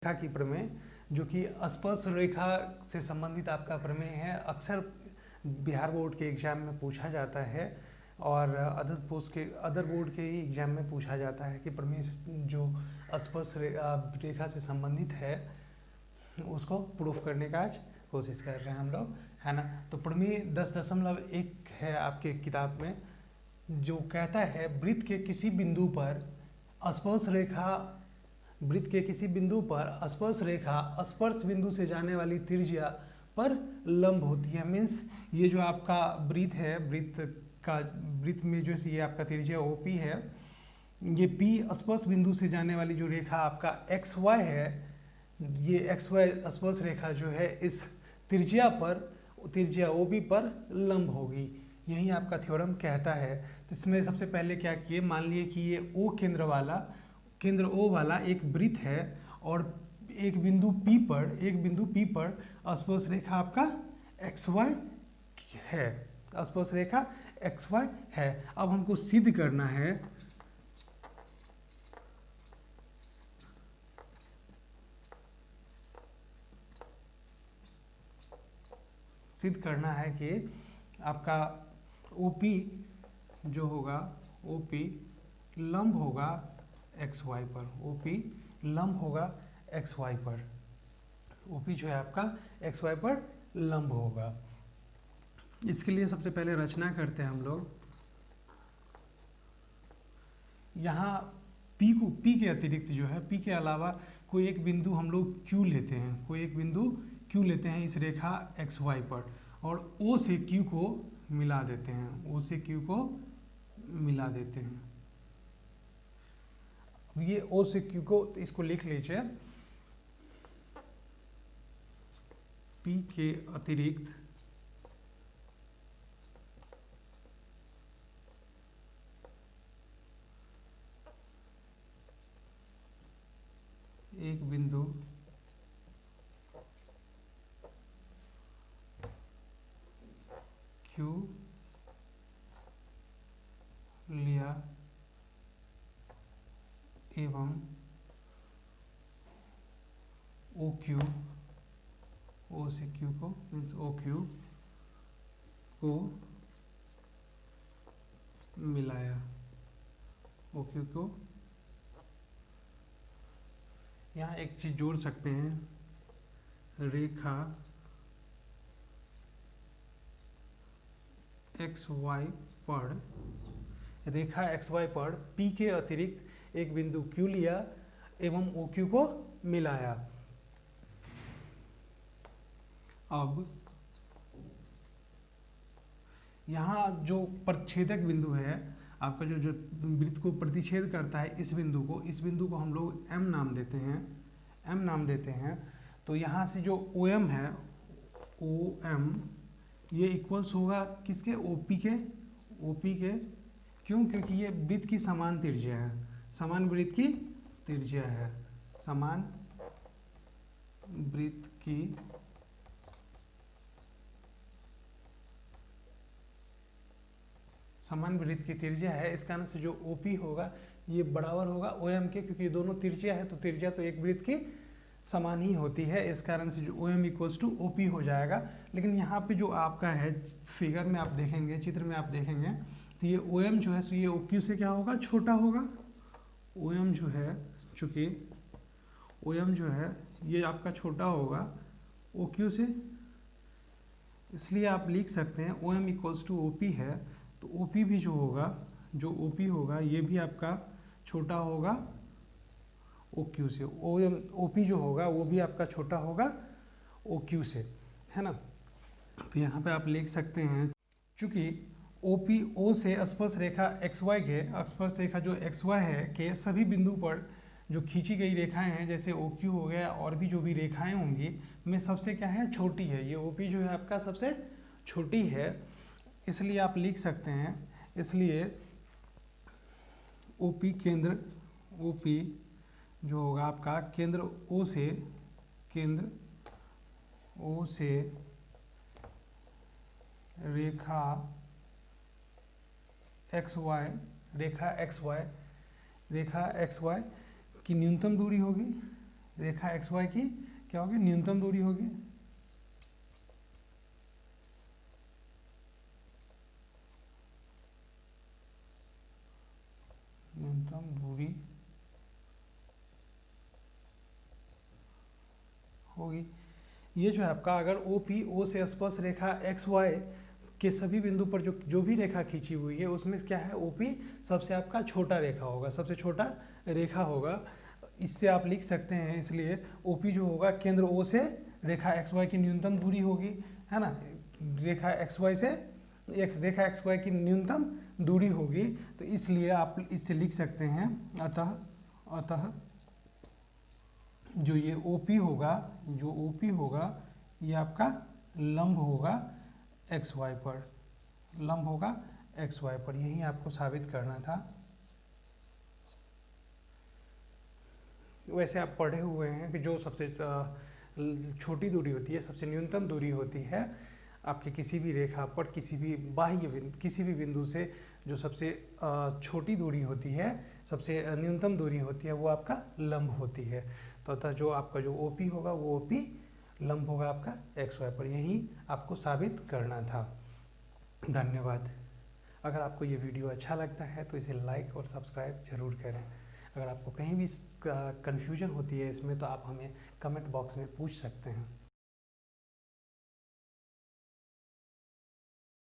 रेखा की प्रमेय, जो कि स्पर्श रेखा से संबंधित आपका प्रमेय है। अक्सर बिहार बोर्ड के एग्जाम में पूछा जाता है और अदर बोर्ड के ही एग्जाम में पूछा जाता है कि प्रमेय जो स्पर्श रेखा से संबंधित है उसको प्रूफ करने का आज कोशिश कर रहे हैं हम लोग, है ना। तो प्रमेय 10.1 है आपके किताब में, जो कहता है वृत्त के किसी बिंदु पर स्पर्श रेखा वृत्त के किसी बिंदु पर स्पर्श रेखा स्पर्श बिंदु से जाने वाली त्रिज्या पर लंब होती है। मीन्स ये जो आपका वृत्त है, वृत्त में जो ये आपका त्रिज्या OP है, ये P स्पर्श बिंदु से जाने वाली जो रेखा आपका XY है, ये XY स्पर्श रेखा जो है इस त्रिज्या OP पर लंब होगी। यही आपका थ्योरम कहता है। तो इसमें सबसे पहले क्या किए, मान लिए कि ये केंद्र O वाला एक वृत्त है और एक बिंदु P पर स्पर्श रेखा आपका XY है, स्पर्श रेखा XY है। अब हमको सिद्ध करना है कि आपका OP जो होगा, OP लंब होगा XY पर, OP लंब होगा XY पर, OP जो है आपका XY पर लंब होगा। इसके लिए सबसे पहले रचना करते हैं हम लोग। यहाँ P के अतिरिक्त जो है, P के अलावा कोई एक बिंदु हम लोग Q लेते हैं, इस रेखा XY पर, और O से Q को मिला देते हैं। ये O से Q को, इसको लिख लीजिए, P के अतिरिक्त एक बिंदु Q लिया एवं OQ, O से Q को मीन्स OQ को मिलाया, OQ को। यहाँ एक चीज जोड़ सकते हैं, रेखा XY पर P के अतिरिक्त एक बिंदु Q लिया एवं OQ को मिलाया। अब यहाँ जो प्रतिच्छेदक बिंदु है आपका, जो वृत्त को प्रतिच्छेद करता है, इस बिंदु को हम लोग M नाम देते हैं। तो यहाँ से जो OM है, OM ये इक्वल्स होगा किसके, OP के। क्यों? क्योंकि ये वृत्त की समान त्रिज्या है, समान वृत्त की त्रिज्या है, समान वृत्त की त्रिज्या है। इस कारण से जो OP होगा ये बराबर होगा OM के, क्योंकि दोनों त्रिज्या है, तो त्रिज्या तो एक वृत्त की समान ही होती है। इस कारण से जो OM इक्वल्स टू OP हो जाएगा। लेकिन यहाँ पे जो आपका है फिगर में आप देखेंगे, चित्र में आप देखेंगे, तो ये OM जो है सो ये OQ से क्या होगा, छोटा होगा। OM जो है, चूँकि OM जो है ये आपका छोटा होगा OQ से, इसलिए आप लिख सकते हैं OM इक्वल्स टू OP है, तो OP भी जो OP होगा ये भी आपका छोटा होगा OQ से। OP जो होगा वो भी आपका छोटा होगा OQ से, है ना। तो यहाँ पे आप लिख सकते हैं, चूँकि OP O से स्पर्श रेखा जो XY है के सभी बिंदु पर जो खींची गई रेखाएं हैं, जैसे OQ हो गया और भी जो भी रेखाएं होंगी, में सबसे क्या है, छोटी है। ये OP जो है आपका सबसे छोटी है, इसलिए आप लिख सकते हैं, इसलिए OP जो होगा आपका केंद्र O से रेखा XY की न्यूनतम दूरी होगी, रेखा एक्स वाई की क्या होगी, न्यूनतम दूरी होगी। न्यूनतम दूरी होगी। ये जो है आपका, अगर ओ पी ओ से स्पर्श रेखा एक्स वाई के सभी बिंदु पर जो जो भी रेखा खींची हुई है उसमें क्या है, ओ पी सबसे आपका छोटा रेखा होगा, सबसे छोटा रेखा होगा। इससे आप लिख सकते हैं, इसलिए ओ पी जो होगा केंद्र ओ से रेखा एक्स वाई की न्यूनतम दूरी होगी, है ना। रेखा एक्स वाई से रेखा एक्स वाई की न्यूनतम दूरी होगी, तो इसलिए आप इससे लिख सकते हैं, अतः अतः जो ये OP होगा, जो OP होगा ये आपका लंब होगा एक्स वाई पर, लंब होगा एक्स वाई पर। यही आपको साबित करना था। वैसे आप पढ़े हुए हैं कि जो सबसे छोटी दूरी होती है, सबसे न्यूनतम दूरी होती है आपके किसी भी रेखा पर, किसी भी बाह्य बिंदु, किसी भी बिंदु से जो सबसे छोटी दूरी होती है, सबसे न्यूनतम दूरी होती है, वो आपका लंब होती है। तो अतः जो आपका जो OP होगा वो OP लंब होगा आपका एक्स वाई पर। यही आपको साबित करना था। धन्यवाद। अगर आपको ये वीडियो अच्छा लगता है तो इसे लाइक और सब्सक्राइब जरूर करें। अगर आपको कहीं भी कन्फ्यूजन होती है इसमें तो आप हमें कमेंट बॉक्स में पूछ सकते हैं।